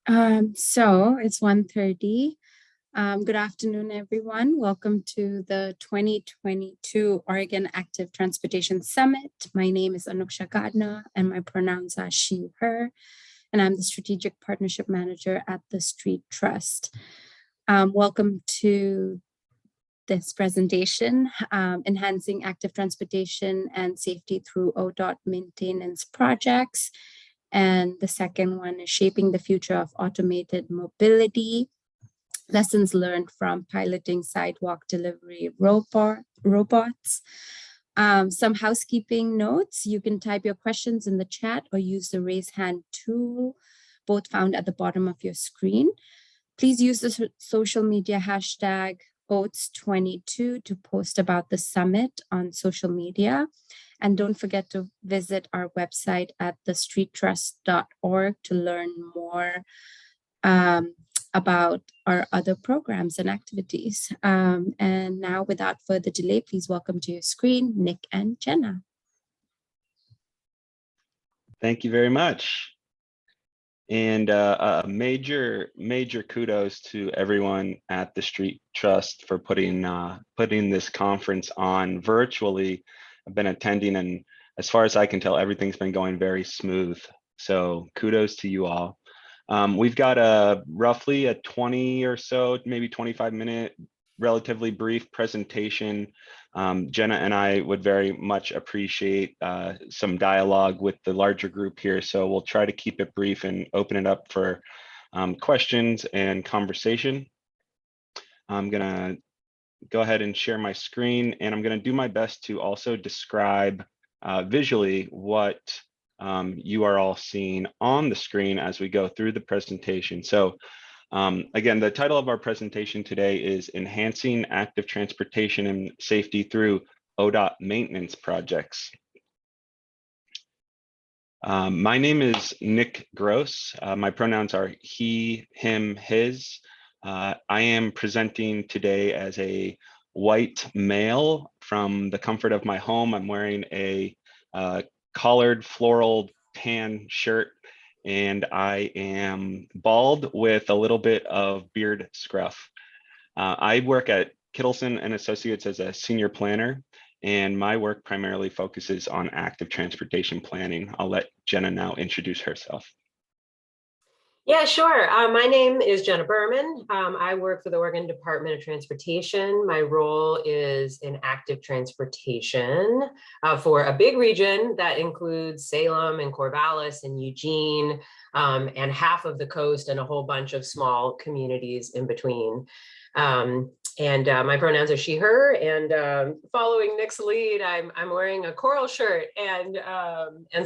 So it's 1:30. Good afternoon, everyone. Welcome to the 2022 Oregon Active Transportation Summit. My name is Anuksha Gardner, and my pronouns are she, her, and I'm the Strategic Partnership Manager at the Street Trust. Welcome to this presentation, Enhancing Active Transportation and Safety through ODOT Maintenance Projects. And the second one is Shaping the Future of Automated Mobility, Lessons Learned from Piloting Sidewalk Delivery Robots. Some housekeeping notes. You can type your questions in the chat or use the raise hand tool, both found at the bottom of your screen. Please use the social media hashtag OATS22 to post about the summit on social media. And don't forget to visit our website at thestreettrust.org to learn more about our other programs and activities. And now, without further delay, please welcome to your screen, Nick and Jenna. Thank you very much. And major kudos to everyone at the Street Trust for putting this conference on virtually. I've been attending, and as far as I can tell, everything's been going very smooth. So kudos to you all. We've got roughly a 20 or so, maybe 25-minute, relatively brief presentation. Jenna and I would very much appreciate some dialogue with the larger group here. So we'll try to keep it brief and open it up for questions and conversation. I'm gonna go ahead and share my screen, and I'm gonna do my best to also describe visually what you are all seeing on the screen as we go through the presentation. So again, the title of our presentation today is Enhancing Active Transportation and Safety through ODOT Maintenance Projects. My name is Nick Gross. My pronouns are he, him, his. I am presenting today as a white male from the comfort of my home. I'm wearing a collared floral tan shirt, and I am bald with a little bit of beard scruff. I work at Kittleson and Associates as a senior planner, and my work primarily focuses on active transportation planning. I'll let Jenna now introduce herself. Yeah, sure. My name is Jenna Berman. I work for the Oregon Department of Transportation. My role is in active transportation for a big region that includes Salem and Corvallis and Eugene, and half of the coast and a whole bunch of small communities in between. My pronouns are she, her, and following Nick's lead, I'm wearing a coral shirt and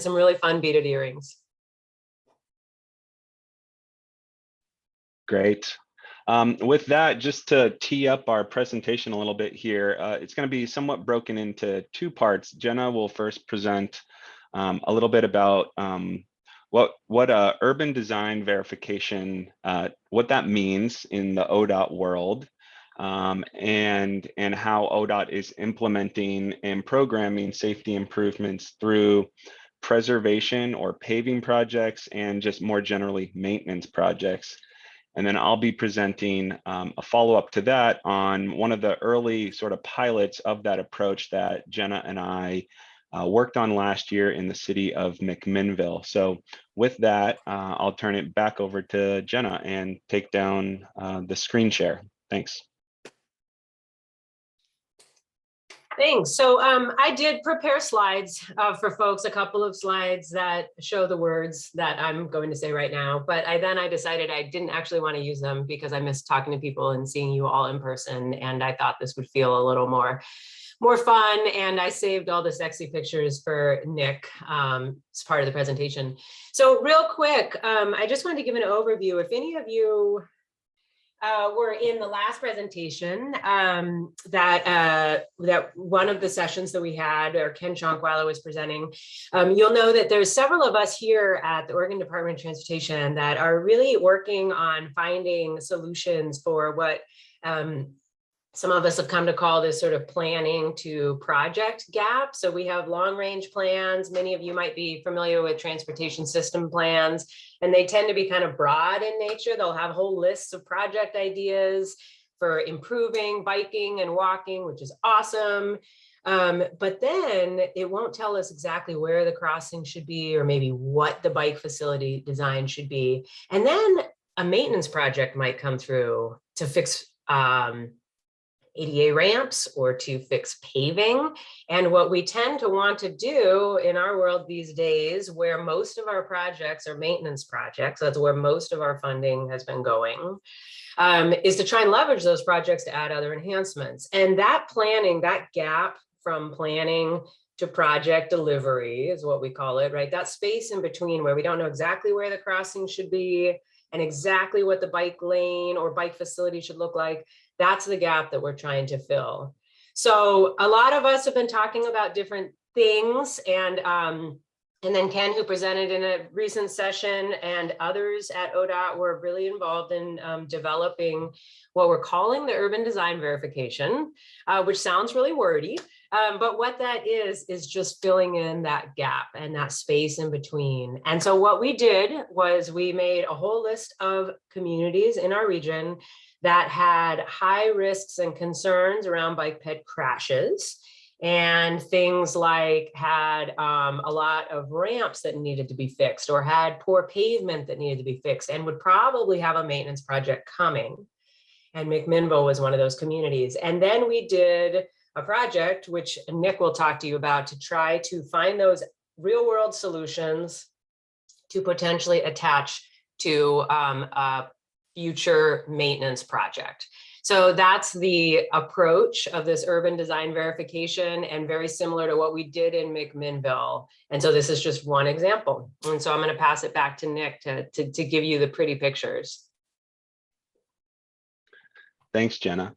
some really fun beaded earrings. Great. With that, just to tee up our presentation a little bit here, it's going to be somewhat broken into two parts. Jenna will first present a little bit about what urban design verification, what that means in the ODOT world, and how ODOT is implementing and programming safety improvements through preservation or paving projects and just more generally maintenance projects. And then I'll be presenting a follow-up to that on one of the early sort of pilots of that approach that Jenna and I worked on last year in the city of McMinnville. So with that, I'll turn it back over to Jenna and take down the screen share. Thanks. Thanks. So I did prepare slides for folks, a couple of slides that show the words that I'm going to say right now, but I decided I didn't actually want to use them because I miss talking to people and seeing you all in person, and I thought this would feel a little more fun, and I saved all the sexy pictures for Nick as part of the presentation. So real quick, I just wanted to give an overview. If any of you were in the last presentation that one of the sessions that we had, or Ken Chonkwala was presenting, you'll know that there's several of us here at the Oregon Department of Transportation that are really working on finding solutions for what some of us have come to call this sort of planning to project gap. So we have long range plans. Many of you might be familiar with transportation system plans, and they tend to be kind of broad in nature. They'll have whole lists of project ideas for improving biking and walking, which is awesome. But then it won't tell us exactly where the crossing should be, or maybe what the bike facility design should be. And then a maintenance project might come through to fix ADA ramps or to fix paving. And what we tend to want to do in our world these days, where most of our projects are maintenance projects, that's where most of our funding has been going, is to try and leverage those projects to add other enhancements. And that planning, that gap from planning to project delivery is what we call it, right? That space in between where we don't know exactly where the crossing should be and exactly what the bike lane or bike facility should look like. That's the gap that we're trying to fill. So a lot of us have been talking about different things, and then Ken, who presented in a recent session, and others at ODOT were really involved in developing what we're calling the urban design verification, which sounds really wordy. But what that is just filling in that gap and that space in between. And so what we did was we made a whole list of communities in our region that had high risks and concerns around bike ped crashes, and things like had a lot of ramps that needed to be fixed, or had poor pavement that needed to be fixed, and would probably have a maintenance project coming. And McMinnville was one of those communities. And then we did a project, which Nick will talk to you about, to try to find those real world solutions to potentially attach to a future maintenance project. So that's the approach of this urban design verification, and very similar to what we did in McMinnville. And so this is just one example. And so I'm going to pass it back to Nick to give you the pretty pictures. Thanks, Jenna.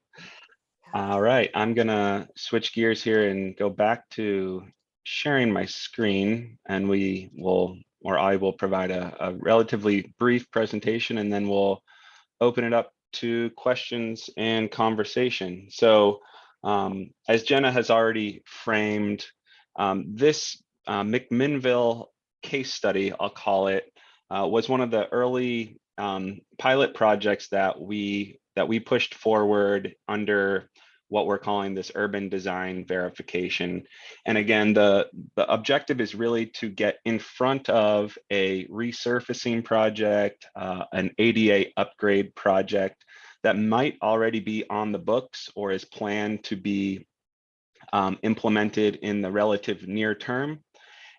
All right, I'm gonna switch gears here and go back to sharing my screen, and I will provide a relatively brief presentation, and then we'll open it up to questions and conversation. So as Jenna has already framed, this McMinnville case study, I'll call it, was one of the early pilot projects that we pushed forward under what we're calling this urban design verification. And again, the objective is really to get in front of a resurfacing project, an ADA upgrade project that might already be on the books or is planned to be implemented in the relative near term,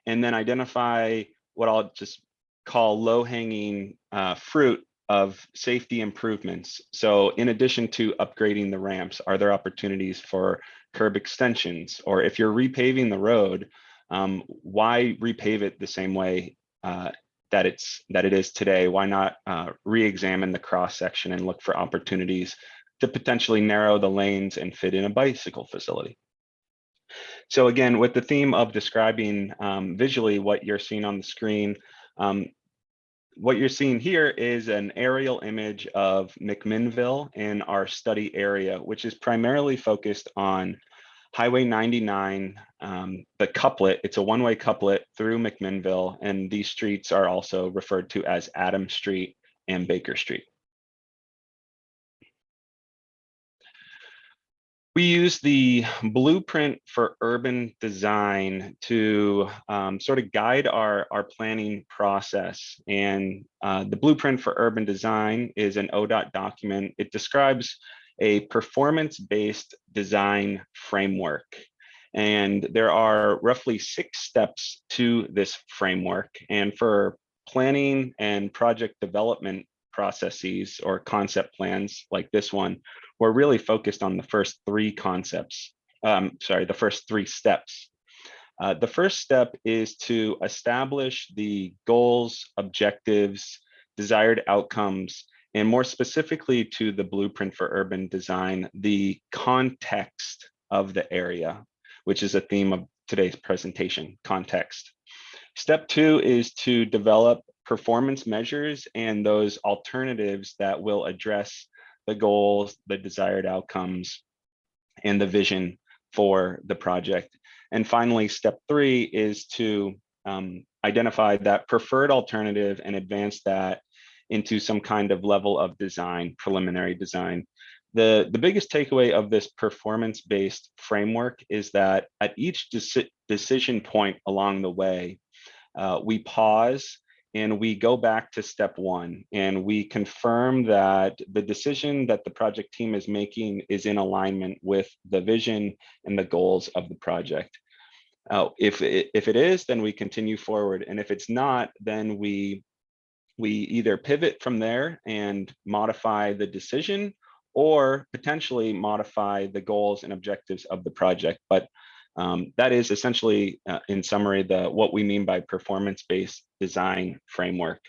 and then identify what I'll just call low-hanging fruit of safety improvements. So in addition to upgrading the ramps, are there opportunities for curb extensions? Or if you're repaving the road, why repave it the same way that it is today? Why not re-examine the cross section and look for opportunities to potentially narrow the lanes and fit in a bicycle facility? So again, with the theme of describing visually what you're seeing on the screen, what you're seeing here is an aerial image of McMinnville in our study area, which is primarily focused on Highway 99, the couplet. It's a one-way couplet through McMinnville, and these streets are also referred to as Adams Street and Baker Street. We use the blueprint for urban design to sort of guide our planning process. And the blueprint for urban design is an ODOT document. It describes a performance-based design framework. And there are roughly 6 steps to this framework. And for planning and project development processes or concept plans like this one, we're really focused on the first 3 concepts. The first 3 steps. The first step is to establish the goals, objectives, desired outcomes, and more specifically to the blueprint for urban design, the context of the area, which is a theme of today's presentation, context. Step 2 is to develop performance measures and those alternatives that will address the goals, the desired outcomes, and the vision for the project. And finally, step 3 is to identify that preferred alternative and advance that into some kind of level of design, preliminary design. The biggest takeaway of this performance-based framework is that at each decision point along the way, we pause and we go back to step 1 and we confirm that the decision that the project team is making is in alignment with the vision and the goals of the project. If it is, then we continue forward. And if it's not, then we either pivot from there and modify the decision or potentially modify the goals and objectives of the project. But that is essentially, in summary, what we mean by performance-based design framework.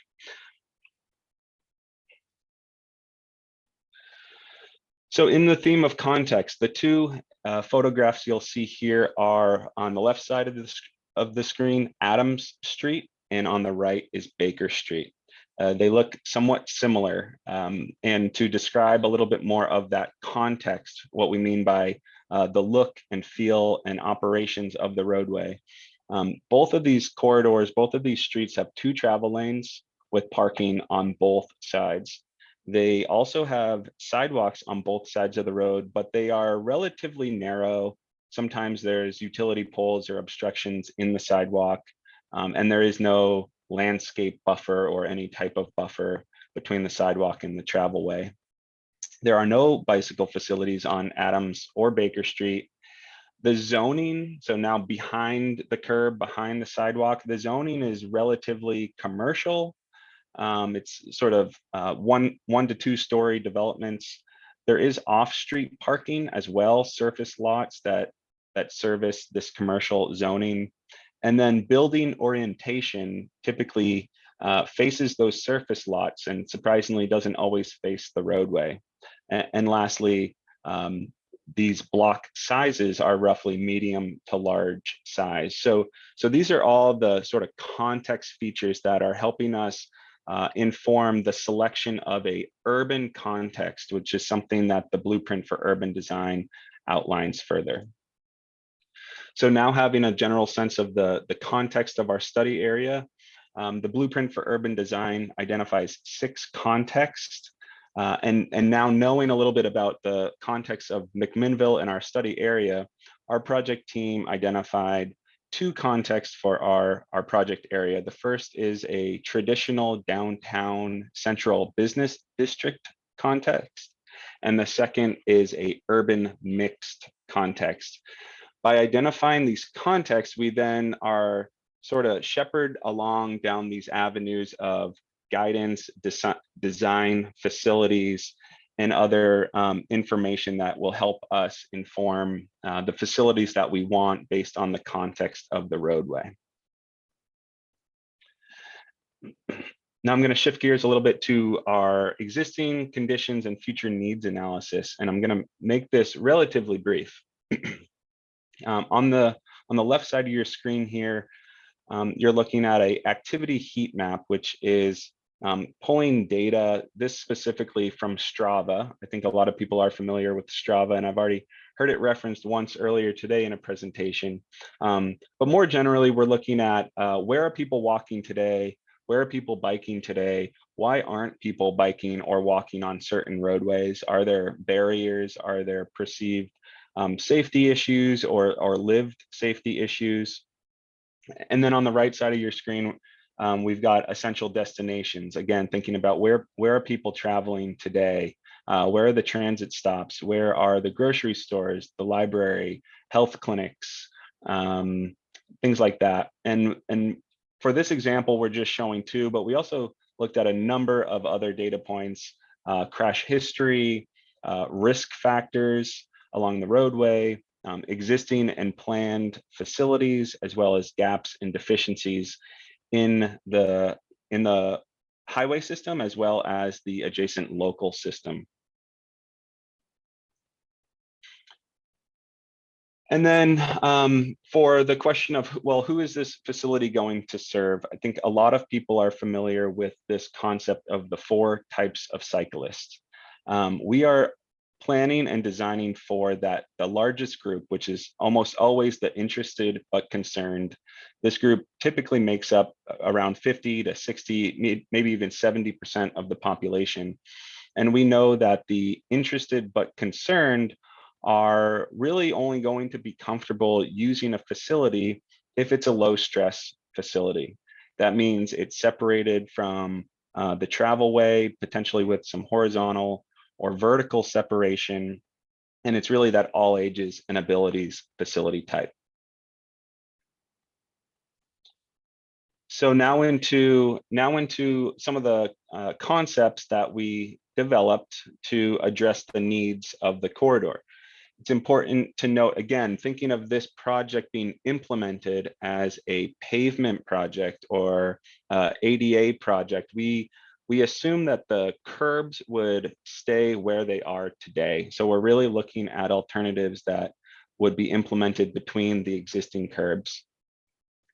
So in the theme of context, the two photographs you'll see here are on the left side of the screen, Adams Street, and on the right is Baker Street. They look somewhat similar. And to describe a little bit more of that context, what we mean by the look and feel and operations of the roadway. Both of these corridors, both of these streets have 2 travel lanes with parking on both sides. They also have sidewalks on both sides of the road, but they are relatively narrow. Sometimes there's utility poles or obstructions in the sidewalk, and there is no landscape buffer or any type of buffer between the sidewalk and the travelway. There are no bicycle facilities on Adams or Baker Street. The zoning, so now behind the curb, behind the sidewalk, the zoning is relatively commercial. It's sort of one to 2 story developments. There is off-street parking as well, surface lots that service this commercial zoning. And then building orientation typically faces those surface lots and surprisingly doesn't always face the roadway. And lastly, these block sizes are roughly medium to large size. So these are all the sort of context features that are helping us inform the selection of a urban context, which is something that the blueprint for urban design outlines further. So now having a general sense of the context of our study area, the blueprint for urban design identifies 6 contexts. And now knowing a little bit about the context of McMinnville and our study area, our project team identified 2 contexts for our project area. The first is a traditional downtown central business district context, and the second is a urban mixed context. By identifying these contexts, we then are sort of shepherded along down these avenues of guidance, design, facilities, and other information that will help us inform the facilities that we want based on the context of the roadway. Now I'm going to shift gears a little bit to our existing conditions and future needs analysis, and I'm going to make this relatively brief. On the left side of your screen here, you're looking at an activity heat map, which is pulling data, this specifically from Strava. I think a lot of people are familiar with Strava, and I've already heard it referenced once earlier today in a presentation. But more generally, we're looking at where are people walking today? Where are people biking today? Why aren't people biking or walking on certain roadways? Are there barriers? Are there perceived safety issues or lived safety issues? And then on the right side of your screen, we've got essential destinations. Again, thinking about where are people traveling today? Where are the transit stops? Where are the grocery stores, the library, health clinics, things like that. And for this example, we're just showing 2, but we also looked at a number of other data points, crash history, risk factors along the roadway, existing and planned facilities, as well as gaps and deficiencies in the highway system, as well as the adjacent local system. And then for the question of, well, who is this facility going to serve? I think a lot of people are familiar with this concept of the 4 types of cyclists. We are planning and designing for the largest group, which is almost always the interested but concerned. This group typically makes up around 50 to 60, maybe even 70% of the population. And we know that the interested but concerned are really only going to be comfortable using a facility if it's a low stress facility. That means it's separated from the travel way, potentially with some horizontal or vertical separation. And it's really that all ages and abilities facility type. So now into some of the concepts that we developed to address the needs of the corridor. It's important to note, again, thinking of this project being implemented as a pavement project or ADA project, we assume that the curbs would stay where they are today. So we're really looking at alternatives that would be implemented between the existing curbs.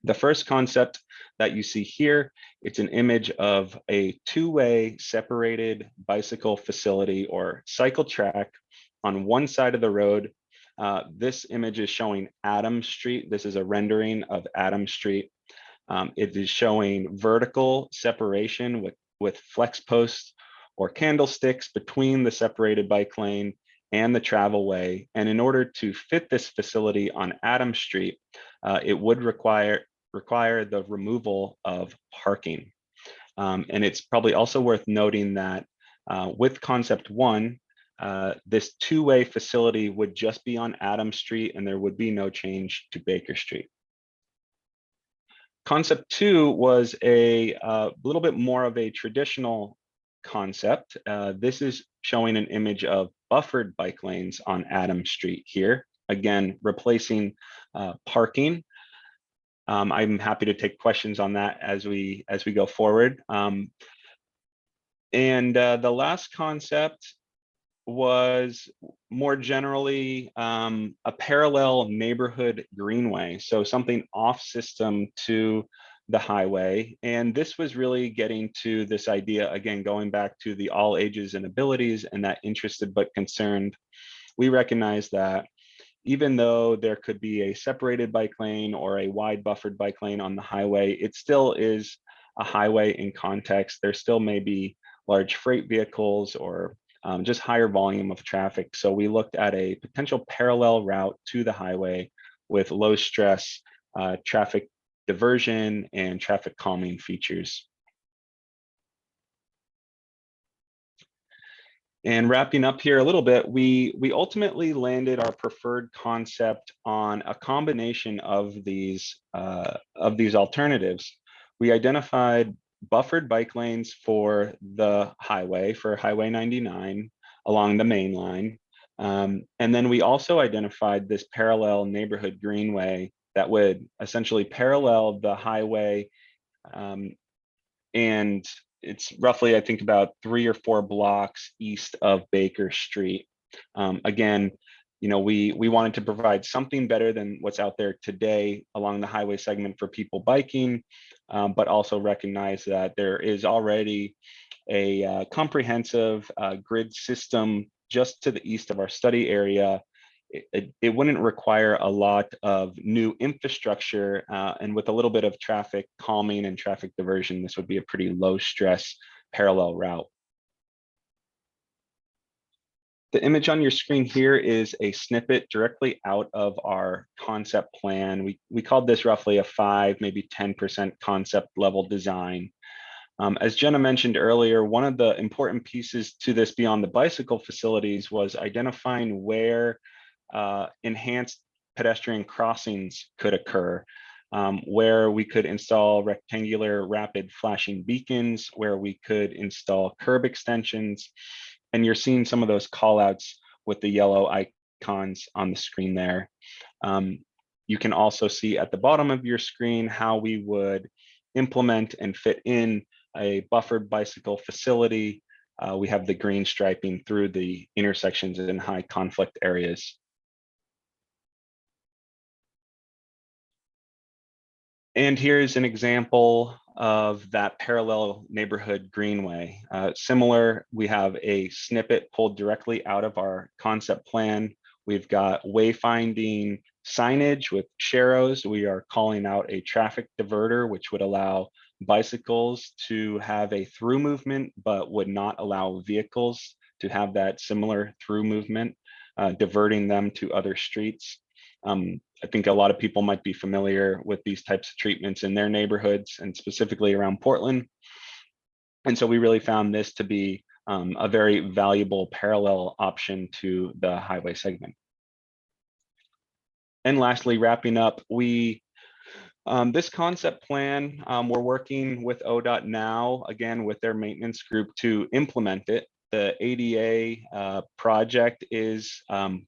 The first concept that you see here, it's an image of a two-way separated bicycle facility or cycle track on one side of the road. This image is showing Adams Street. This is a rendering of Adams Street. It is showing vertical separation with flex posts or candlesticks between the separated bike lane and the travel way. And in order to fit this facility on Adams Street, it would require the removal of parking. And it's probably also worth noting that with concept one, this two-way facility would just be on Adams Street and there would be no change to Baker Street. Concept two was a little bit more of a traditional concept. This is showing an image of buffered bike lanes on Adams Street here. Again, replacing parking. I'm happy to take questions on that as we go forward. And the last concept was more generally a parallel neighborhood greenway, so something off system to the highway. And this was really getting to this idea, again, going back to the all ages and abilities and that interested but concerned. We recognize that even though there could be a separated bike lane or a wide buffered bike lane on the highway, it still is a highway in context. There still may be large freight vehicles or just higher volume of traffic. So we looked at a potential parallel route to the highway with low stress, traffic diversion, and traffic calming features. And wrapping up here a little bit, we ultimately landed our preferred concept on a combination of these alternatives. We identified buffered bike lanes for the highway, for Highway 99 along the main line. And then we also identified this parallel neighborhood greenway that would essentially parallel the highway. And it's roughly, I think, about 3 or 4 blocks east of Baker Street. Again, you know, we wanted to provide something better than what's out there today along the highway segment for people biking, but also recognize that there is already a comprehensive grid system just to the east of our study area. It wouldn't require a lot of new infrastructure, and with a little bit of traffic calming and traffic diversion, this would be a pretty low stress parallel route. The image on your screen here is a snippet directly out of our concept plan. We called this roughly a 5, maybe 10% concept level design. As Jenna mentioned earlier, one of the important pieces to this beyond the bicycle facilities was identifying where enhanced pedestrian crossings could occur, where we could install rectangular rapid flashing beacons, where we could install curb extensions. And you're seeing some of those call outs with the yellow icons on the screen there. You can also see at the bottom of your screen how we would implement and fit in a buffered bicycle facility. We have the green striping through the intersections in high conflict areas. And here's an example of that parallel neighborhood greenway. Similar, we have a snippet pulled directly out of our concept plan. We've got wayfinding signage with sharrows. We are calling out a traffic diverter, which would allow bicycles to have a through movement, but would not allow vehicles to have that similar through movement, diverting them to other streets. I think a lot of people might be familiar with these types of treatments in their neighborhoods and specifically around Portland. And so we really found this to be a very valuable parallel option to the highway segment. And lastly, wrapping up, this concept plan, we're working with ODOT now, again, with their maintenance group to implement it. The ADA project is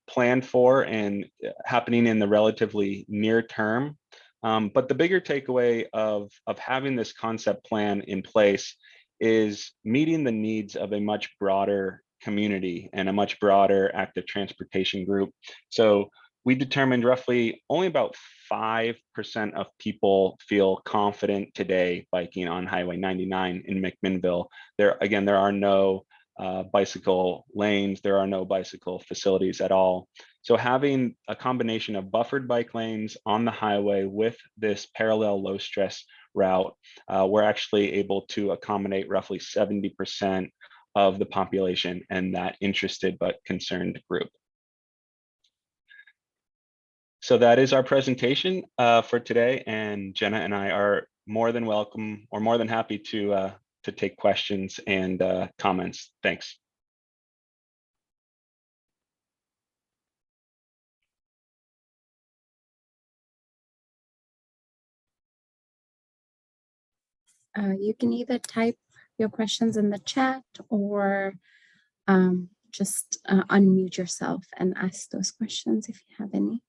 planned for and happening in the relatively near term. But the bigger takeaway of having this concept plan in place is meeting the needs of a much broader community and a much broader active transportation group. So we determined roughly only about 5% of people feel confident today biking on Highway 99 in McMinnville. There are no bicycle lanes, there are no bicycle facilities at all. So having a combination of buffered bike lanes on the highway with this parallel low stress route, we're actually able to accommodate roughly 70% of the population and that interested but concerned group. So that is our presentation for today, and Jenna and I are more than welcome or more than happy to take questions and comments. Thanks. You can either type your questions in the chat or just unmute yourself and ask those questions if you have any.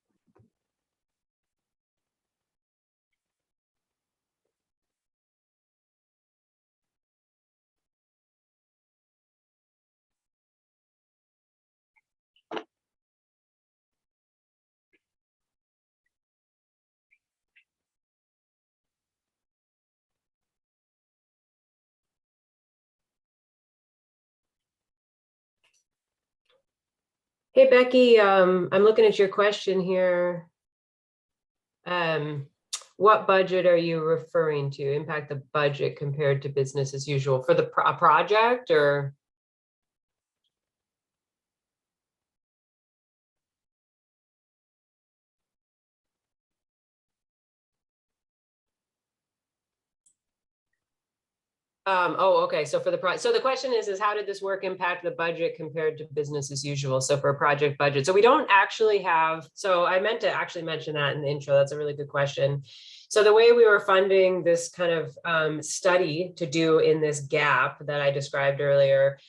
Hey, Becky, I'm looking at your question here. What budget are you referring to? Impact the budget compared to business as usual for the project, or? Oh, okay. So for the so the question is how did this work impact the budget compared to business as usual? So for a project budget, so we don't actually have, so I meant to actually mention that in the intro. That's a really good question. So the way we were funding this kind of study to do in this gap that I described earlier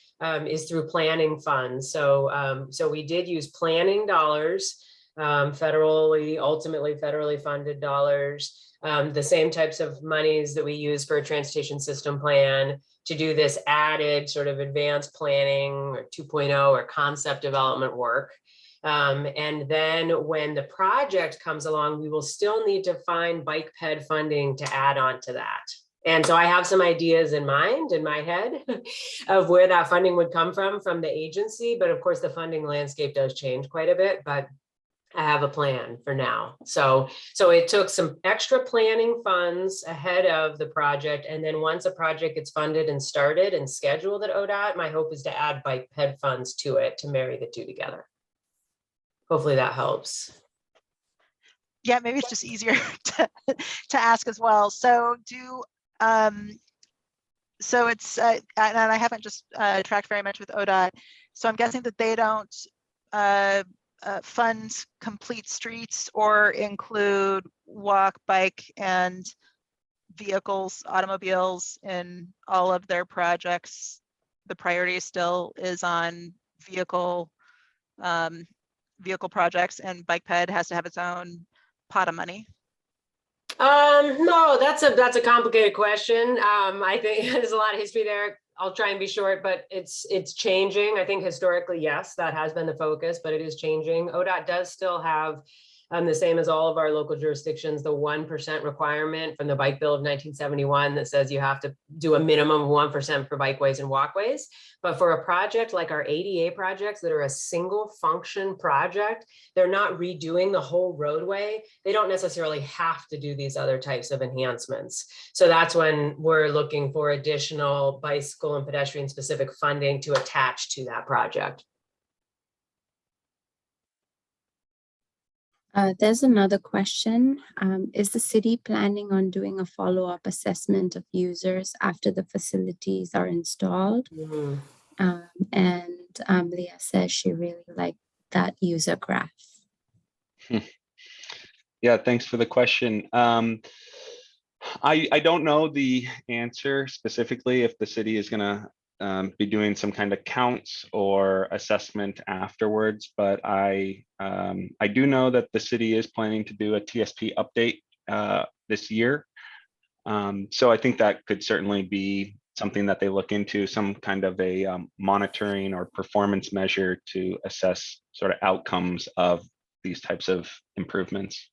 is through planning funds. So we did use planning dollars, ultimately federally funded dollars. The same types of monies that we use for a transportation system plan to do this added sort of advanced planning or 2.0 or concept development work. And then when the project comes along, we will still need to find bike ped funding to add on to that. And so I have some ideas in mind, in my head, of where that funding would come from the agency. But of course, the funding landscape does change quite a bit. But I have a plan for now. So it took some extra planning funds ahead of the project. And then once a project gets funded and started and scheduled at ODOT, my hope is to add bike ped funds to it to marry the two together. Hopefully that helps. Yeah, maybe it's just easier to ask as well. So so it's, and I haven't just tracked very much with ODOT. So I'm guessing that they don't fund complete streets or include walk, bike, and vehicles, automobiles in all of their projects. The priority still is on vehicle projects, and bike ped has to have its own pot of money. No, that's a complicated question. I think there's a lot of history there. I'll try and be short, but it's changing. I think historically, yes, that has been the focus, but it is changing. ODOT does still have The same as all of our local jurisdictions, the 1% requirement from the Bike Bill of 1971 that says you have to do a minimum of 1% for bikeways and walkways. But for a project like our ADA projects that are a single function project, they're not redoing the whole roadway. They don't necessarily have to do these other types of enhancements. So that's when we're looking for additional bicycle and pedestrian specific funding to attach to that project. There's another question. Is the city planning on doing a follow-up assessment of users after the facilities are installed? Mm. And Leah says she really liked that user graph. Yeah, thanks for the question. I don't know the answer specifically if the city is going to be doing some kind of counts or assessment afterwards, but I do know that the city is planning to do a TSP update this year. So I think that could certainly be something that they look into, some kind of a monitoring or performance measure to assess sort of outcomes of these types of improvements.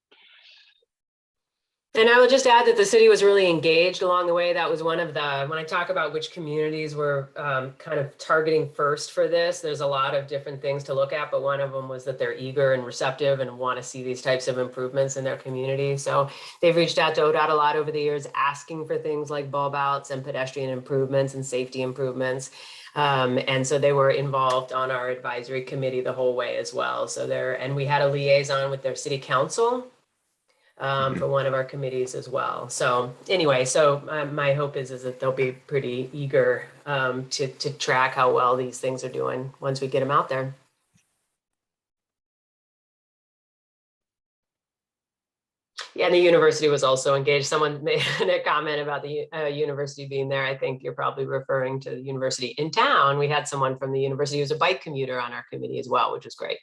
And I will just add that the city was really engaged along the way. That was one of the, when I talk about which communities were kind of targeting first for this, there's a lot of different things to look at, but one of them was that they're eager and receptive and want to see these types of improvements in their community. So they've reached out to ODOT a lot over the years, asking for things like bulb outs and pedestrian improvements and safety improvements. And so they were involved on our advisory committee the whole way as well. So and we had a liaison with their city council for one of our committees as well. So anyway, so my hope is that they'll be pretty eager to track how well these things are doing once we get them out there. Yeah, and the university was also engaged. Someone made a comment about the university being there. I think you're probably referring to the university in town. We had someone from the university who's a bike commuter on our committee as well, which is great.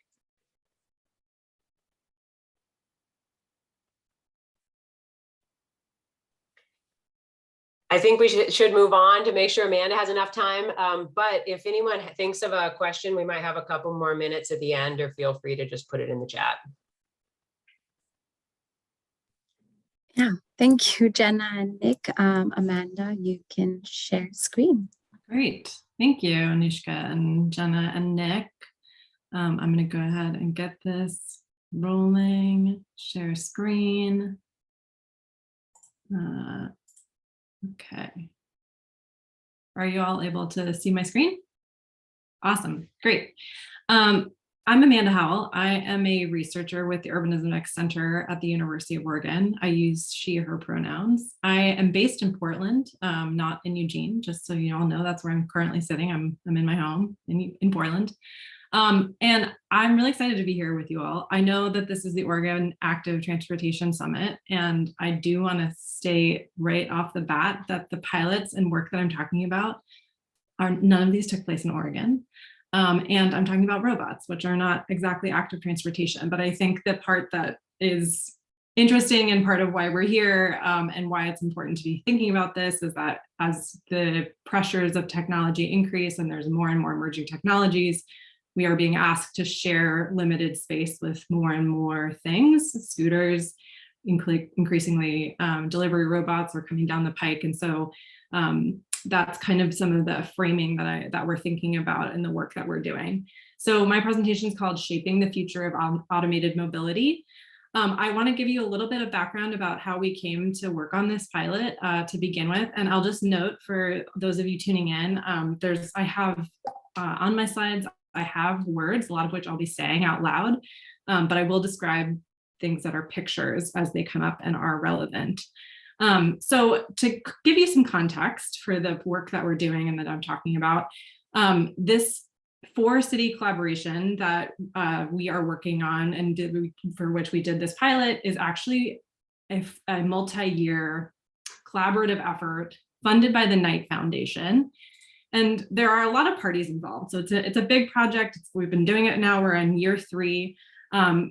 I think we should move on to make sure Amanda has enough time. But if anyone thinks of a question, we might have a couple more minutes at the end, or feel free to just put it in the chat. Yeah, thank you, Jenna and Nick. Amanda, you can share screen. Great, thank you, Anushka and Jenna and Nick. I'm going to go ahead and get this rolling, share screen. Okay. Are you all able to see my screen? Awesome, great. I'm Amanda Howell. I am a researcher with the Urbanism X Center at the University of Oregon. I use she, her pronouns. I am based in Portland, not in Eugene, just so you all know, that's where I'm currently sitting. I'm in my home in Portland. And I'm really excited to be here with you all. I know that this is the Oregon Active Transportation Summit, and I do want to state right off the bat that the pilots and work that I'm talking about none of these took place in Oregon. And I'm talking about robots, which are not exactly active transportation, but I think the part that is interesting and part of why we're here and why it's important to be thinking about this is that as the pressures of technology increase and there's more and more emerging technologies, we are being asked to share limited space with more and more things. Scooters, increasingly delivery robots are coming down the pike. And so that's kind of some of the framing that we're thinking about in the work that we're doing. So my presentation is called Shaping the Future of Automated Mobility. I want to give you a little bit of background about how we came to work on this pilot to begin with. And I'll just note for those of you tuning in, I have on my slides, I have words, a lot of which I'll be saying out loud, but I will describe things that are pictures as they come up and are relevant. So to give you some context for the work that we're doing and that I'm talking about, this 4-city collaboration that we are working on and for which we did this pilot is actually a multi-year collaborative effort funded by the Knight Foundation. And there are a lot of parties involved. So it's a big project. We've been doing it now, we're in year 3.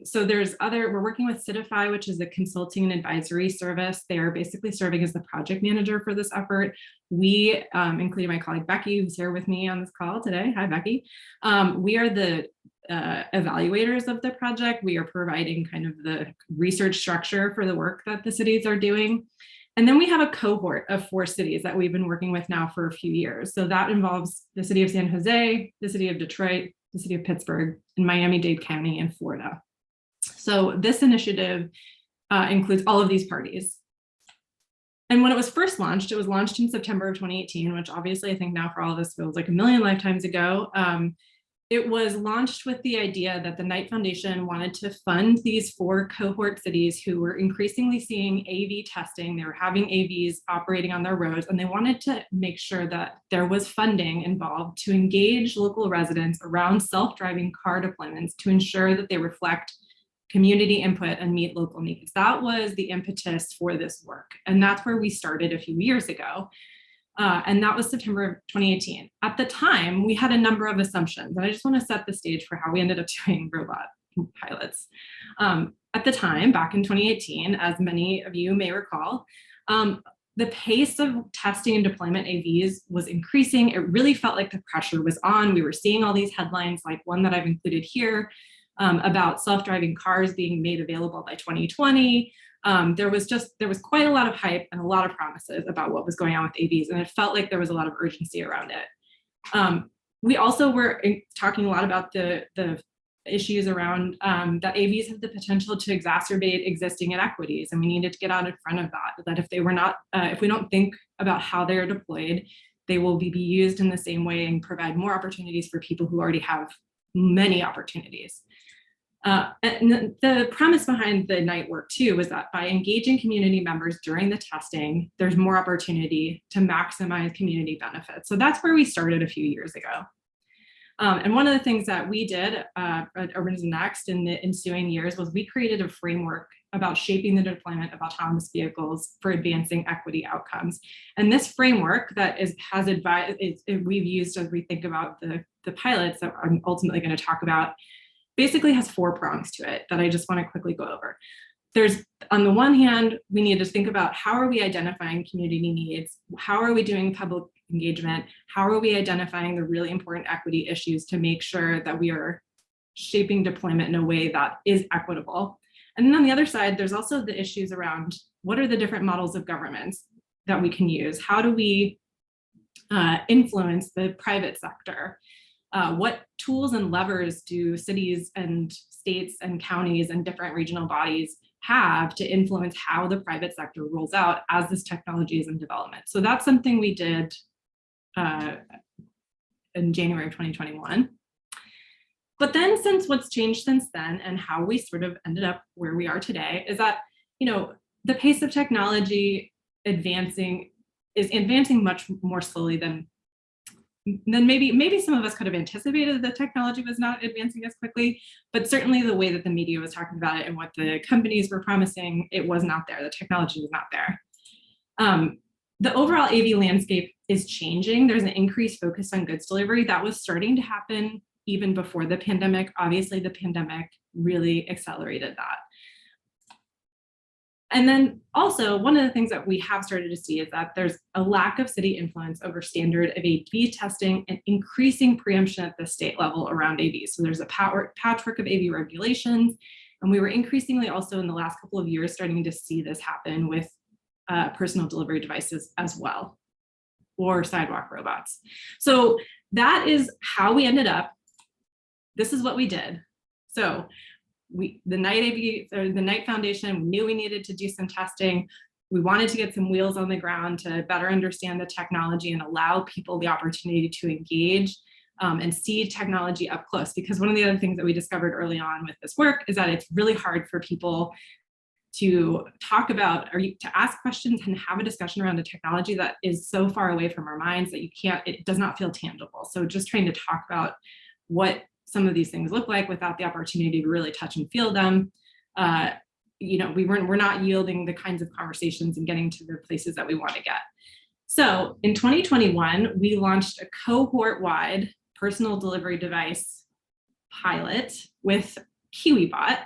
So we're working with Citify, which is a consulting and advisory service. They are basically serving as the project manager for this effort. We, including my colleague Becky, who's here with me on this call today. Hi, Becky. We are the evaluators of the project. We are providing kind of the research structure for the work that the cities are doing. And then we have a cohort of 4 cities that we've been working with now for a few years. So that involves the city of San Jose, the city of Detroit, the city of Pittsburgh, and Miami-Dade County in Florida. So this initiative includes all of these parties. And when it was first launched, it was launched in September of 2018, which obviously I think now for all of us feels like a million lifetimes ago. It was launched with the idea that the Knight Foundation wanted to fund these 4 cohort cities who were increasingly seeing AV testing. They were having AVs operating on their roads, and they wanted to make sure that there was funding involved to engage local residents around self-driving car deployments to ensure that they reflect community input and meet local needs. That was the impetus for this work. And that's where we started a few years ago. And that was September of 2018. At the time, we had a number of assumptions, and I just want to set the stage for how we ended up doing robot pilots. At the time, back in 2018, as many of you may recall, the pace of testing and deployment AVs was increasing. It really felt like the pressure was on. We were seeing all these headlines, like one that I've included here, about self-driving cars being made available by 2020. There was quite a lot of hype and a lot of promises about what was going on with AVs, and it felt like there was a lot of urgency around it. We also were talking a lot about the issues around that AVs have the potential to exacerbate existing inequities, and we needed to get out in front of that if we don't think about how they're deployed, they will be used in the same way and provide more opportunities for people who already have many opportunities. And the premise behind the Knight work too was that by engaging community members during the testing, there's more opportunity to maximize community benefits. So that's where we started a few years ago. And one of the things that we did at Urbanism Next in the ensuing years was we created a framework about shaping the deployment of autonomous vehicles for advancing equity outcomes. And this framework that we've used as we think about the pilots that I'm ultimately going to talk about basically has 4 prongs to it that I just want to quickly go over. There's, on the one hand, we need to think about how are we identifying community needs? How are we doing public engagement? How are we identifying the really important equity issues to make sure that we are shaping deployment in a way that is equitable? And then on the other side, there's also the issues around what are the different models of governments that we can use? How do we influence the private sector? What tools and levers do cities and states and counties and different regional bodies have to influence how the private sector rolls out as this technology is in development? So that's something we did in January of 2021. But then since what's changed since then and how we sort of ended up where we are today is that, the pace of technology is advancing much more slowly than maybe some of us could have anticipated that technology was not advancing as quickly, but certainly the way that the media was talking about it and what the companies were promising, it was not there. The technology was not there. The overall AV landscape is changing. There's an increased focus on goods delivery that was starting to happen even before the pandemic. Obviously, the pandemic really accelerated that. And then also, one of the things that we have started to see is that there's a lack of city influence over standard of AV testing and increasing preemption at the state level around AV. So there's a patchwork of AV regulations, and we were increasingly also in the last couple of years starting to see this happen with personal delivery devices as well, or sidewalk robots. So that is how we ended up. This is what we did. So the Knight Foundation knew we needed to do some testing. We wanted to get some wheels on the ground to better understand the technology and allow people the opportunity to engage and see technology up close. Because one of the other things that we discovered early on with this work is that it's really hard for people to talk about to ask questions and have a discussion around a technology that is so far away from our minds that it does not feel tangible. So just trying to talk about what some of these things look like without the opportunity to really touch and feel them. We're not yielding the kinds of conversations and getting to the places that we want to get. So in 2021, we launched a cohort-wide personal delivery device pilot with KiwiBot.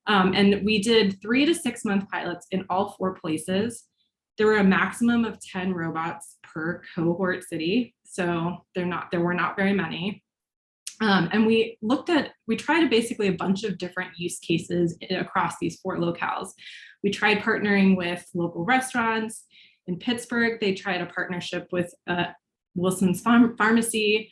And we did 3 to 6 month pilots in all 4 places. There were a maximum of 10 robots per cohort city. So there were not very many. And we tried basically a bunch of different use cases across these 4 locales. We tried partnering with local restaurants. In Pittsburgh, they tried a partnership with Wilson's Pharmacy.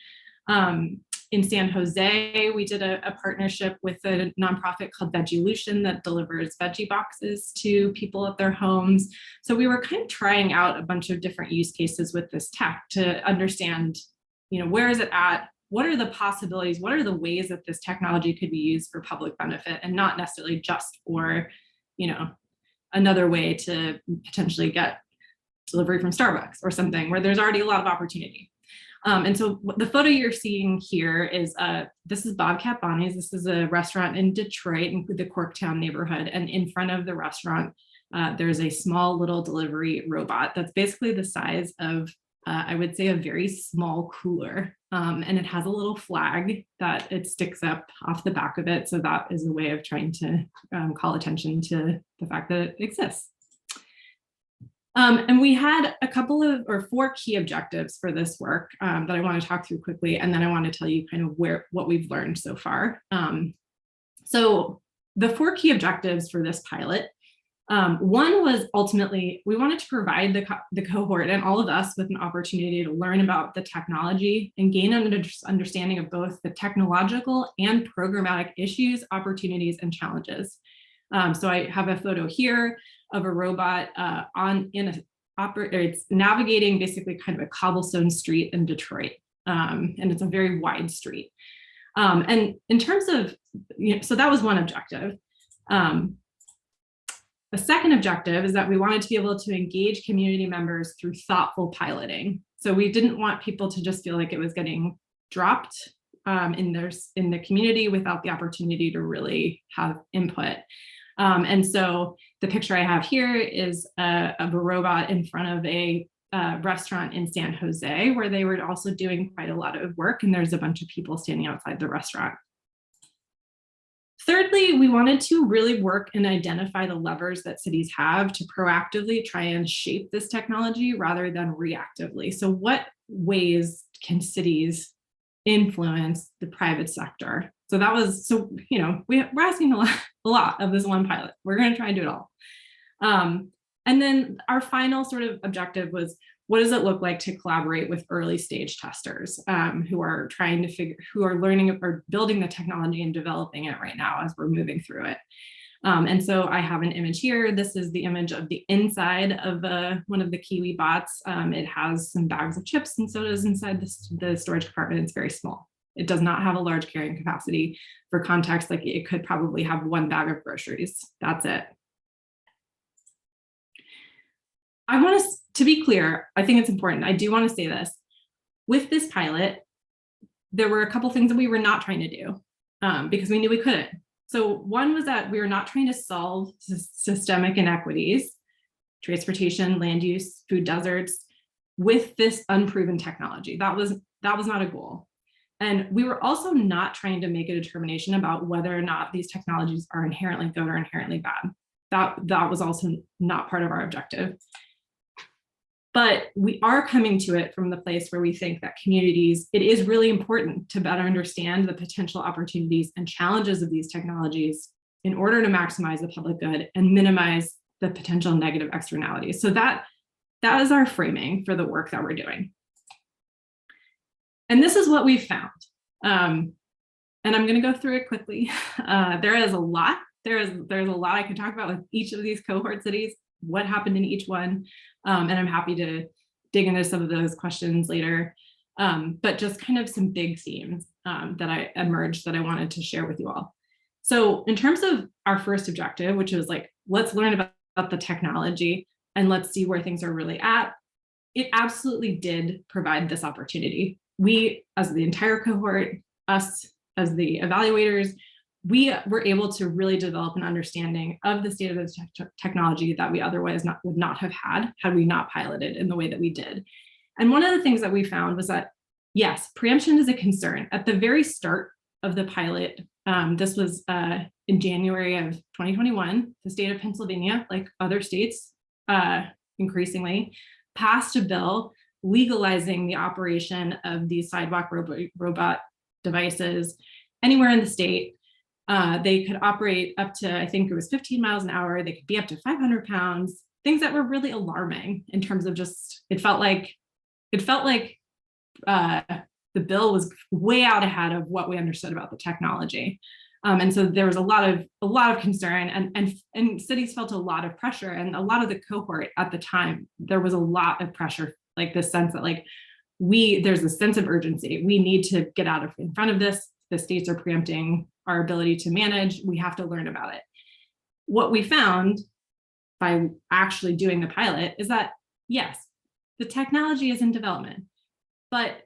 In San Jose, we did a partnership with a nonprofit called Veggielution that delivers veggie boxes to people at their homes. So we were kind of trying out a bunch of different use cases with this tech to understand, where is it at? What are the possibilities? What are the ways that this technology could be used for public benefit and not necessarily just for, another way to potentially get delivery from Starbucks or something where there's already a lot of opportunity. And so the photo you're seeing here is, this is Bobcat Bonnie's. This is a restaurant in Detroit, in the Corktown neighborhood. And in front of the restaurant, there's a small little delivery robot that's basically the size of, I would say, a very small cooler. And it has a little flag that it sticks up off the back of it. So that is a way of trying to call attention to the fact that it exists. And we had 4 key objectives for this work that I want to talk through quickly, and then I want to tell you kind of what we've learned so far. So the 4 key objectives for this pilot, one was ultimately we wanted to provide the cohort and all of us with an opportunity to learn about the technology and gain an understanding of both the technological and programmatic issues, opportunities, and challenges. So I have a photo here of a robot it's navigating basically kind of a cobblestone street in Detroit. And it's a very wide street. And in terms of, so that was one objective. A second objective is that we wanted to be able to engage community members through thoughtful piloting. So we didn't want people to just feel like it was getting dropped in the community without the opportunity to really have input. And so the picture I have here is of a robot in front of a restaurant in San Jose, where they were also doing quite a lot of work, and there's a bunch of people standing outside the restaurant. Thirdly, we wanted to really work and identify the levers that cities have to proactively try and shape this technology rather than reactively. So what ways can cities influence the private sector? So that was, we're asking a lot of this one pilot. We're going to try and do it all. And then our final sort of objective was, what does it look like to collaborate with early stage testers who are who are learning or building the technology and developing it right now as we're moving through it. And so I have an image here. This is the image of the inside of one of the Kiwi bots. It has some bags of chips and sodas inside the storage compartment. It's very small. It does not have a large carrying capacity. For context, like it could probably have 1 bag of groceries. That's it. I want to be clear, I think it's important. I do want to say this. With this pilot, there were a couple things that we were not trying to do because we knew we couldn't. So one was that we were not trying to solve systemic inequities, transportation, land use, food deserts, with this unproven technology. That was not a goal. And we were also not trying to make a determination about whether or not these technologies are inherently good or inherently bad. That was also not part of our objective. But we are coming to it from the place where we think that communities, it is really important to better understand the potential opportunities and challenges of these technologies in order to maximize the public good and minimize the potential negative externalities. So that is our framing for the work that we're doing. And this is what we've found. And I'm going to go through it quickly. There is a lot. There's a lot I can talk about with each of these cohort cities, what happened in each one. And I'm happy to dig into some of those questions later. But just kind of some big themes that emerged that I wanted to share with you all. So in terms of our first objective, which was like, let's learn about the technology and let's see where things are really at, it absolutely did provide this opportunity. We, as the entire cohort, us as the evaluators, we were able to really develop an understanding of the state of the technology that we otherwise would not have had we not piloted in the way that we did. And one of the things that we found was that, yes, preemption is a concern. At the very start of the pilot, this was in January of 2021, the state of Pennsylvania, like other states, increasingly, passed a bill legalizing the operation of these sidewalk robot devices anywhere in the state. They could operate up to, I think it was 15 miles an hour. They could be up to 500 pounds, things that were really alarming in terms of just, it felt like the bill was way out ahead of what we understood about the technology. And so there was a lot of concern, and cities felt a lot of pressure, and a lot of the cohort at the time, there was a lot of pressure, like this sense that like there's a sense of urgency. We need to get out in front of this. The states are preempting our ability to manage. We have to learn about it. What we found by actually doing the pilot is that, yes, the technology is in development, but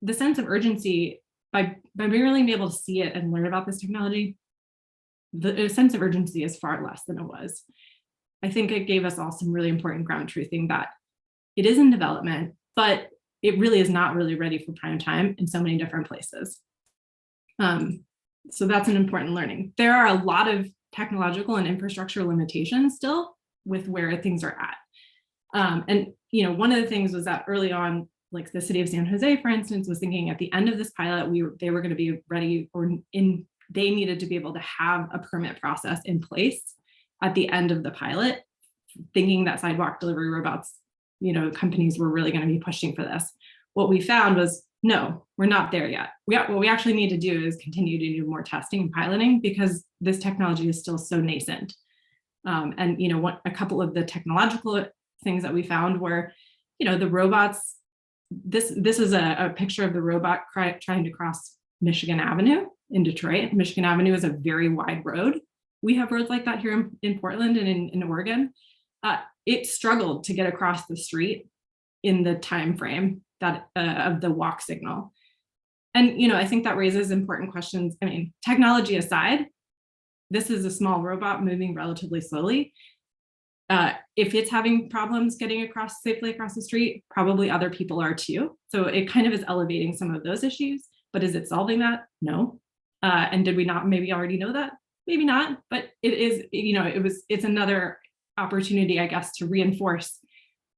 the sense of urgency by merely being able to see it and learn about this technology, the sense of urgency is far less than it was. I think it gave us all some really important ground truthing that it is in development, but it really is not really ready for prime time in so many different places. So that's an important learning. There are a lot of technological and infrastructure limitations still with where things are at. And one of the things was that early on, like the city of San Jose, for instance, was thinking at the end of this pilot, they were going to be ready, they needed to be able to have a permit process in place at the end of the pilot, thinking that sidewalk delivery robots, companies were really going to be pushing for this. What we found was, no, we're not there yet. What we actually need to do is continue to do more testing and piloting because this technology is still so nascent. And a couple of the technological things that we found were, the robots. This is a picture of the robot trying to cross Michigan Avenue in Detroit. Michigan Avenue is a very wide road. We have roads like that here in Portland and in Oregon. It struggled to get across the street in the time frame that of the walk signal. And I think that raises important questions. I mean, technology aside, this is a small robot moving relatively slowly. If it's having problems getting safely across the street, probably other people are too. So it kind of is elevating some of those issues, but is it solving that? No. And did we not maybe already know that? Maybe not, but it is, it's another opportunity, I guess, to reinforce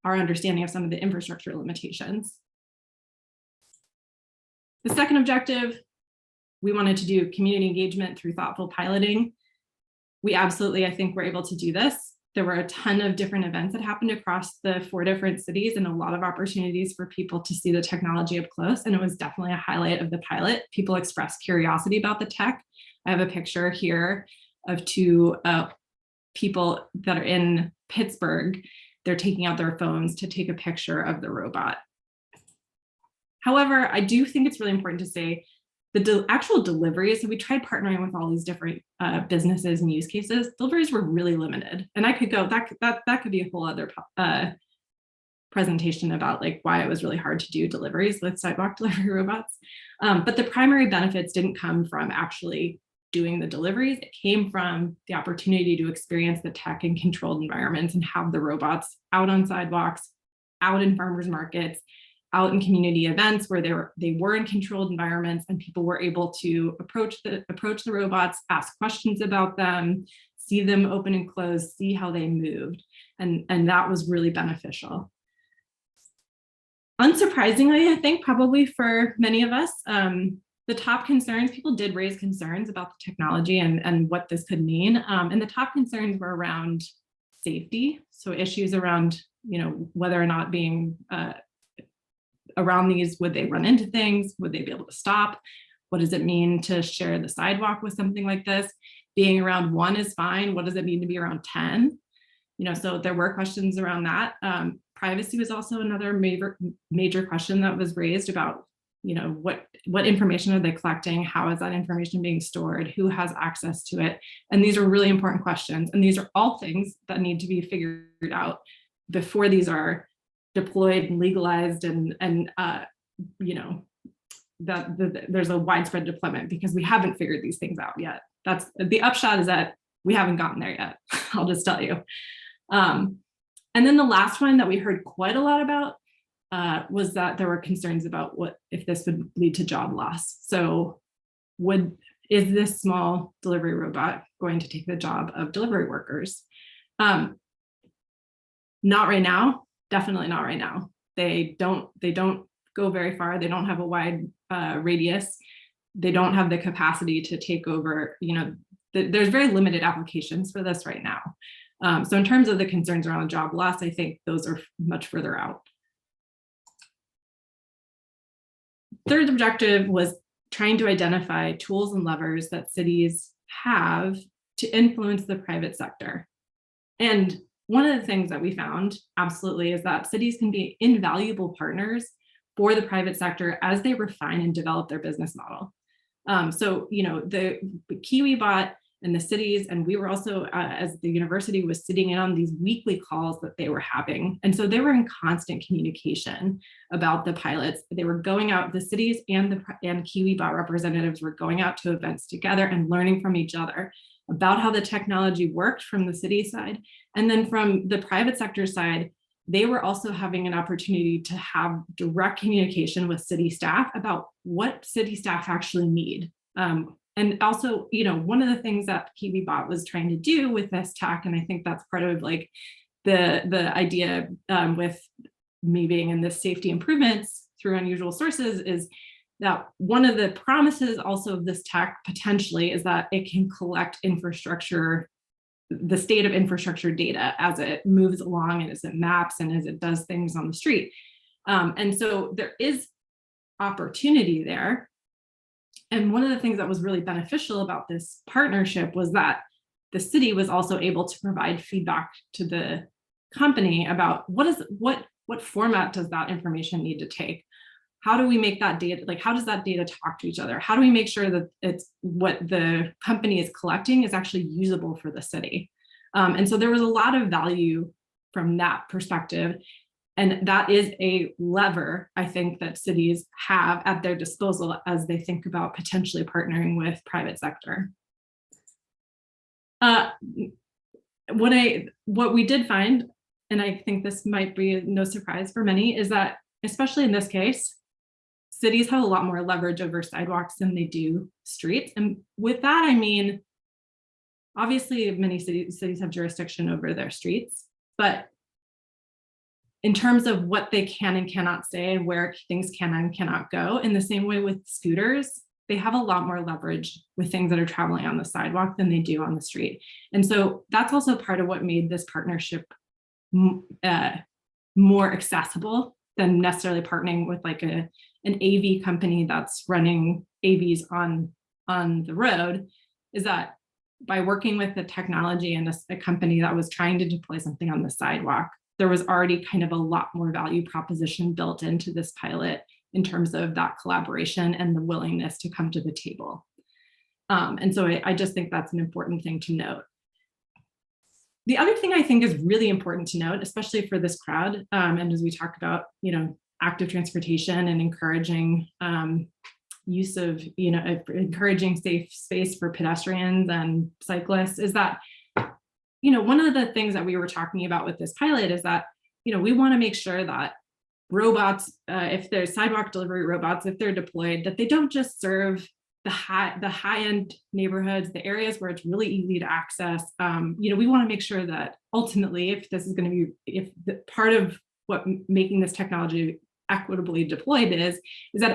our understanding of some of the infrastructure limitations. The second objective, we wanted to do community engagement through thoughtful piloting. We absolutely, I think, were able to do this. There were a ton of different events that happened across the 4 different cities and a lot of opportunities for people to see the technology up close. And it was definitely a highlight of the pilot. People expressed curiosity about the tech. I have a picture here of 2 people that are in Pittsburgh. They're taking out their phones to take a picture of the robot. However, I do think it's really important to say the actual deliveries, so we tried partnering with all these different businesses and use cases. Deliveries were really limited. And I could go, that could be a whole other presentation about like why it was really hard to do deliveries with sidewalk delivery robots. But the primary benefits didn't come from actually doing the deliveries. It came from the opportunity to experience the tech in controlled environments and have the robots out on sidewalks, out in farmers markets, out in community events where they were in controlled environments and people were able to approach the robots, ask questions about them, see them open and close, see how they moved. And that was really beneficial. Unsurprisingly, I think probably for many of us, the top concerns, people did raise concerns about the technology and what this could mean. And the top concerns were around safety. So issues around, whether or not being around these, would they run into things? Would they be able to stop? What does it mean to share the sidewalk with something like this? Being around 1 is fine. What does it mean to be around 10? So there were questions around that. Privacy was also another major question that was raised about, what information are they collecting? How is that information being stored? Who has access to it? And these are really important questions. And these are all things that need to be figured out before these are deployed and legalized and there's a widespread deployment because we haven't figured these things out yet. That's the upshot, is that we haven't gotten there yet. I'll just tell you. And then the last one that we heard quite a lot about was that there were concerns about what if this would lead to job loss. So is this small delivery robot going to take the job of delivery workers? Not right now. Definitely not right now. They don't go very far. They don't have a wide radius. they don't have the capacity to take over, there's very limited applications for this right now. So in terms of the concerns around job loss, I think those are much further out. Third objective was trying to identify tools and levers that cities have to influence the private sector. And one of the things that we found absolutely is that cities can be invaluable partners for the private sector as they refine and develop their business model. So, the KiwiBot and the cities, and we were also, as the university was sitting in on these weekly calls that they were having. And so they were in constant communication about the pilots. They were going out, the cities and KiwiBot representatives were going out to events together and learning from each other about how the technology worked from the city side. And then from the private sector side, they were also having an opportunity to have direct communication with city staff about what city staff actually need. And also, one of the things that KiwiBot was trying to do with this tech, and I think that's part of like the idea with me being in this safety improvements through unusual sources, is that one of the promises also of this tech potentially is that it can collect infrastructure, the state of infrastructure data as it moves along and as it maps and as it does things on the street. And so there is opportunity there. And one of the things that was really beneficial about this partnership was that the city was also able to provide feedback to the company about what format does that information need to take? How do we make that data, like how does that data talk to each other? How do we make sure that it's what the company is collecting is actually usable for the city? And so there was a lot of value from that perspective. And that is a lever, I think, that cities have at their disposal as they think about potentially partnering with private sector. What we did find, and I think this might be no surprise for many, is that, especially in this case, cities have a lot more leverage over sidewalks than they do streets. And with that, I mean, obviously many cities have jurisdiction over their streets, but in terms of what they can and cannot say and where things can and cannot go, in the same way with scooters, they have a lot more leverage with things that are traveling on the sidewalk than they do on the street. And so that's also part of what made this partnership more accessible than necessarily partnering with like an AV company that's running AVs on the road, is that by working with the technology and a company that was trying to deploy something on the sidewalk, there was already kind of a lot more value proposition built into this pilot in terms of that collaboration and the willingness to come to the table. And so I just think that's an important thing to note. The other thing I think is really important to note, especially for this crowd, and as we talk about, active transportation and encouraging use of, encouraging safe space for pedestrians and cyclists, is that one of the things that we were talking about with this pilot is that, we want to make sure that robots, if there's sidewalk delivery robots, if they're deployed, that they don't just serve the high-end neighborhoods, the areas where it's really easy to access. We want to make sure that ultimately, if this is going to be, if the part of what making this technology equitably deployed is that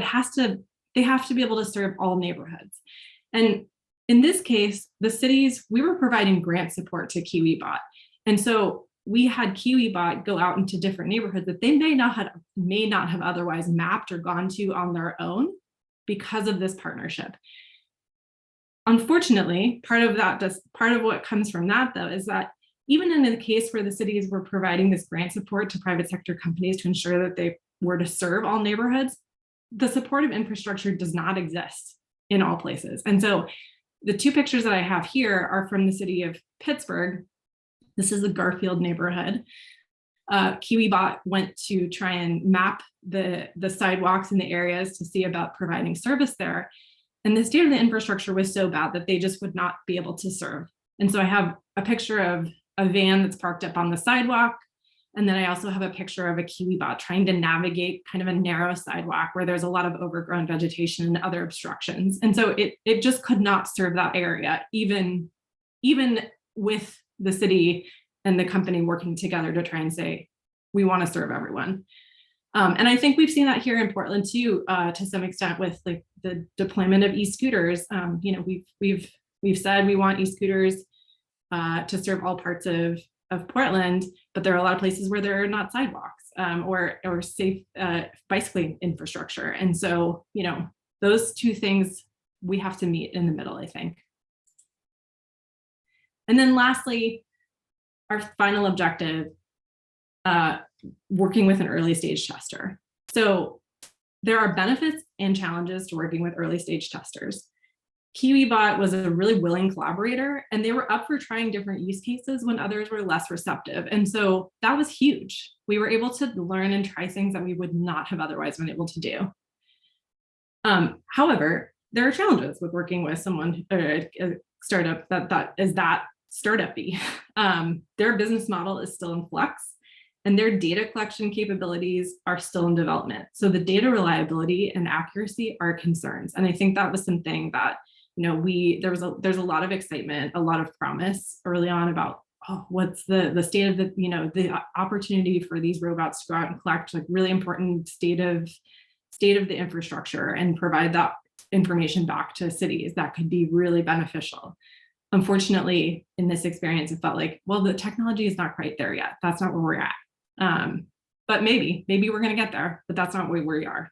they have to be able to serve all neighborhoods. And in this case, the cities, we were providing grant support to KiwiBot. And so we had KiwiBot go out into different neighborhoods that they may not have otherwise mapped or gone to on their own because of this partnership. Unfortunately, part of what comes from that, though, is that even in the case where the cities were providing this grant support to private sector companies to ensure that they were to serve all neighborhoods, the supportive infrastructure does not exist in all places. And so the two pictures that I have here are from the city of Pittsburgh. This is the Garfield neighborhood. KiwiBot went to try and map the sidewalks in the areas to see about providing service there. And the state of the infrastructure was so bad that they just would not be able to serve. And so I have a picture of a van that's parked up on the sidewalk. And then I also have a picture of a KiwiBot trying to navigate kind of a narrow sidewalk where there's a lot of overgrown vegetation and other obstructions. And so it just could not serve that area, even with the city and the company working together to try and say, we want to serve everyone. And I think we've seen that here in Portland too, to some extent with like the deployment of e-scooters. You know, we've said we want e-scooters to serve all parts of Portland, but there are a lot of places where there are not sidewalks or safe bicycling infrastructure. And so, you know, those two things we have to meet in the middle, I think. And then lastly, our final objective, working with an early stage tester. So there are benefits and challenges to working with early stage testers. KiwiBot was a really willing collaborator, and they were up for trying different use cases when others were less receptive. And so that was huge. We were able to learn and try things that we would not have otherwise been able to do. However, there are challenges with working with someone, a startup that is that startup-y. Their business model is still in flux, and their data collection capabilities are still in development. So the data reliability and accuracy are concerns. And I think that was something that, you know, there's a lot of excitement, a lot of promise early on about, oh, what's the state of the, you know, the opportunity for these robots to go out and collect like really important state of the infrastructure and provide that information back to cities that could be really beneficial. Unfortunately, in this experience, it felt like, well, the technology is not quite there yet. That's not where we're at. But maybe we're going to get there, but that's not where we are.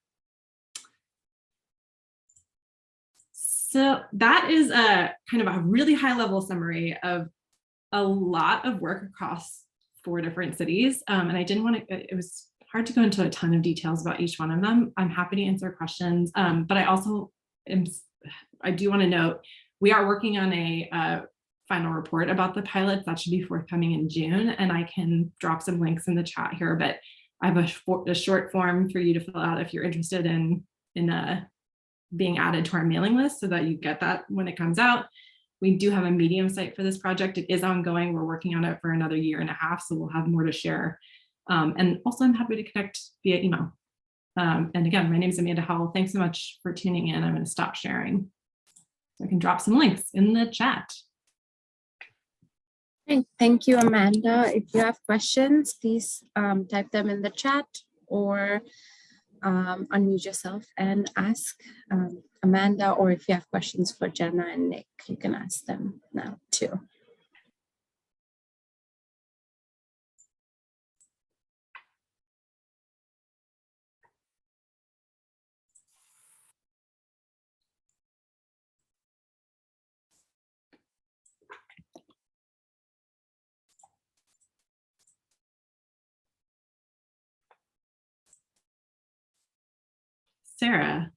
So that is a kind of a really high level summary of a lot of work across 4 different cities. And I didn't want to, it was hard to go into a ton of details about each one of them. I'm happy to answer questions, but I also I do want to note, we are working on a final report about the pilots that should be forthcoming in June, and I can drop some links in the chat here, but I have a short form for you to fill out if you're interested in being added to our mailing list so that you get that when it comes out. We do have a Medium site for this project. It is ongoing. We're working on it for another 1.5 years, so we'll have more to share. And also I'm happy to connect via email. And again, my name is Amanda Howell. Thanks so much for tuning in. I'm going to stop sharing. I can drop some links in the chat. Okay, thank you, Amanda. If you have questions, please type them in the chat or unmute yourself and ask Amanda, or if you have questions for Jenna and Nick, you can ask them now too. Sarah.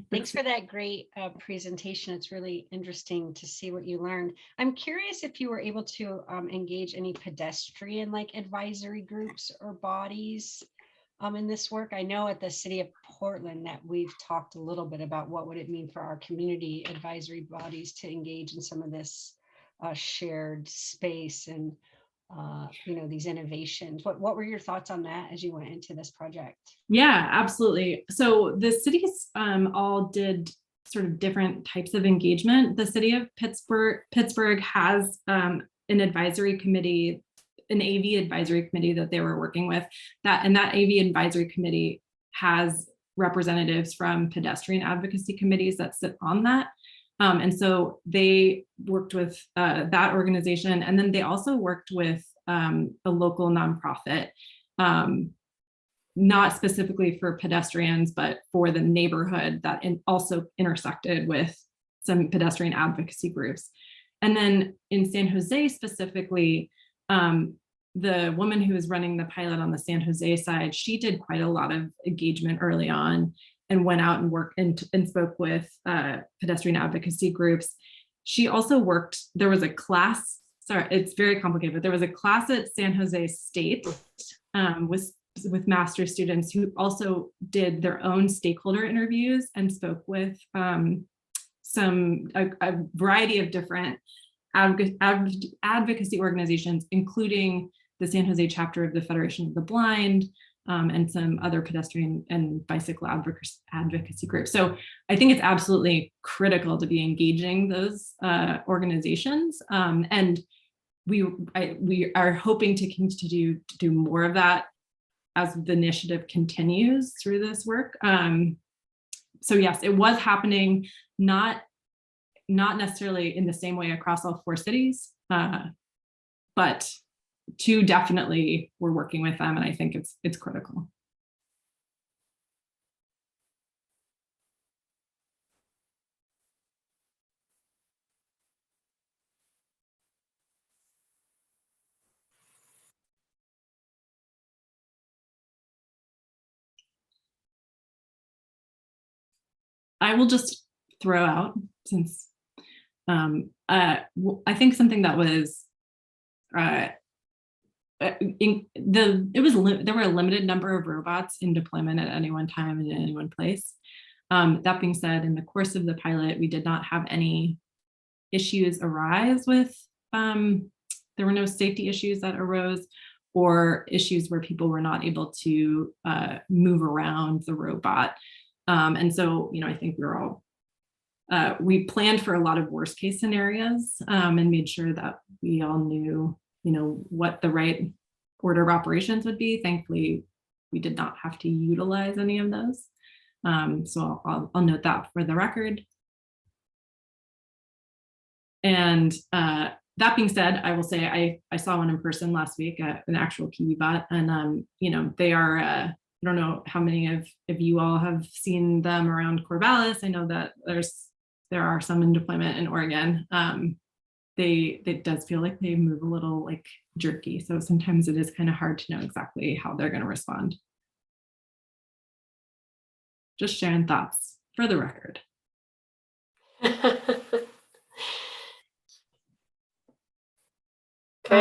Thanks for that great presentation. It's really interesting to see what you learned. I'm curious if you were able to engage any pedestrian like advisory groups or bodies in this work. I know at the City of Portland that we've talked a little bit about what would it mean for our community advisory bodies to engage in some of this shared space and you know, these innovations. What were your thoughts on that as you went into this project? Yeah, absolutely. So the cities all did sort of different types of engagement. The city of Pittsburgh has an advisory committee, an AV advisory committee that they were working with. That AV advisory committee has representatives from pedestrian advocacy committees that sit on that. And so they worked with that organization, and then they also worked with a local nonprofit, not specifically for pedestrians, but for the neighborhood that also intersected with some pedestrian advocacy groups. And then in San Jose specifically, the woman who was running the pilot on the San Jose side, she did quite a lot of engagement early on and went out and worked and spoke with pedestrian advocacy groups. She also worked, there was a class, sorry, it's very complicated, but there was a class at San Jose State with master's students who also did their own stakeholder interviews and spoke with a variety of different advocacy organizations, including the San Jose chapter of the Federation of the Blind, and some other pedestrian and bicycle advocacy groups. So I think it's absolutely critical to be engaging those organizations. And we are hoping to continue to do more of that as the initiative continues through this work. So yes, it was happening, not necessarily in the same way across all 4 cities, but 2 definitely we're working with them, and I think it's critical. I will just throw out, since I think something that was there were a limited number of robots in deployment at any one time and in any one place. That being said, in the course of the pilot, we did not have any issues arise with, there were no safety issues that arose, or issues where people were not able to move around the robot. And so, I think we planned for a lot of worst case scenarios, and made sure that we all knew, what the right order of operations would be. Thankfully, we did not have to utilize any of those. So I'll note that for the record. And that being said, I will say I saw one in person last week at an actual Kiwi bot, and they are. I don't know how many of you all have seen them around Corvallis. I know that there are some in deployment in Oregon. It does feel like they move a little like jerky, so sometimes it is kind of hard to know exactly how they're going to respond. Just sharing thoughts for the record. Okay,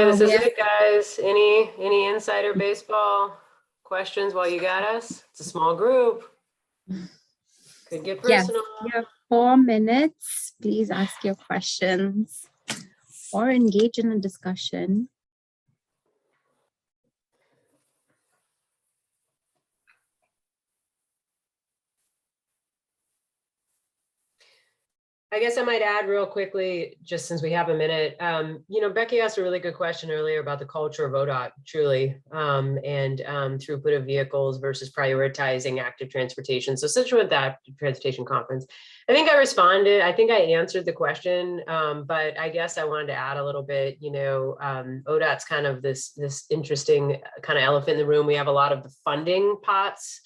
this is it, guys. Any insider baseball questions while you got us? It's a small group. Could get personal. Yes, you have 4 minutes. Please ask your questions or engage in a discussion. I guess I might add real quickly, just since we have a minute, Becky asked a really good question earlier about the culture of ODOT, truly, and throughput of vehicles versus prioritizing active transportation. So since we're at that transportation conference, I think I responded, I think I answered the question, but I guess I wanted to add a little bit, ODOT's kind of this interesting kind of elephant in the room. We have a lot of the funding pots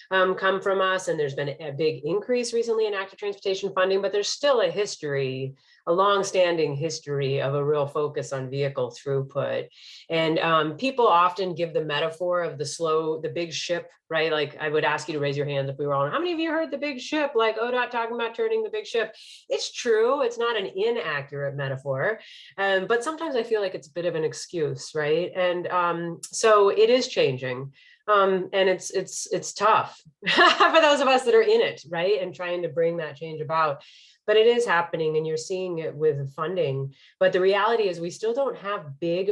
come from us, and there's been a big increase recently in active transportation funding, but there's still a long-standing history of a real focus on vehicle throughput. And people often give the metaphor of the big ship, right? Like, I would ask you to raise your hands if we were on. How many of you heard the big ship, like ODOT talking about turning the big ship? It's true. It's not an inaccurate metaphor, but sometimes I feel like it's a bit of an excuse, right? And so it is changing. And it's tough for those of us that are in it, right? And trying to bring that change about. But it is happening, and you're seeing it with funding. But the reality is we still don't have big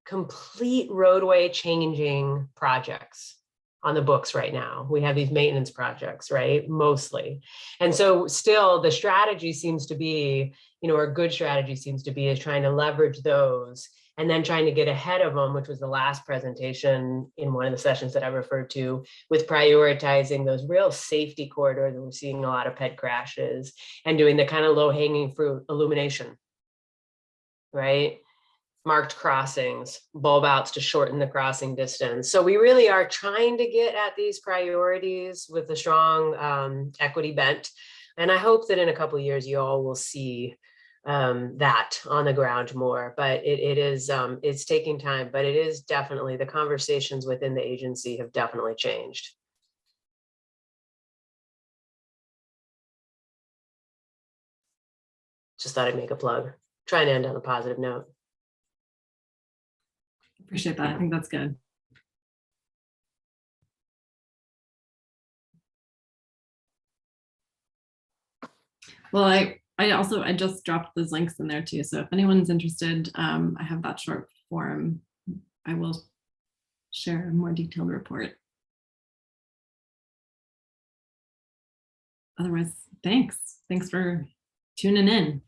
complete roadway changing projects on the books right now. We have these maintenance projects, right? Mostly. And so still the strategy seems to be, or a good strategy seems to be, is trying to leverage those and then trying to get ahead of them, which was the last presentation in one of the sessions that I referred to, with prioritizing those real safety corridors. And we're seeing a lot of ped crashes, and doing the kind of low hanging fruit illumination, right? Marked crossings, bulb outs to shorten the crossing distance. So we really are trying to get at these priorities with a strong equity bent. And I hope that in a couple of years, you all will see that on the ground more, but it's taking time, but it is definitely, the conversations within the agency have definitely changed. Just thought I'd make a plug, trying to end on a positive note. Appreciate that. I think that's good. Well, I just dropped those links in there too. So if anyone's interested, I have that short form. I will share a more detailed report. Otherwise, thanks for tuning in.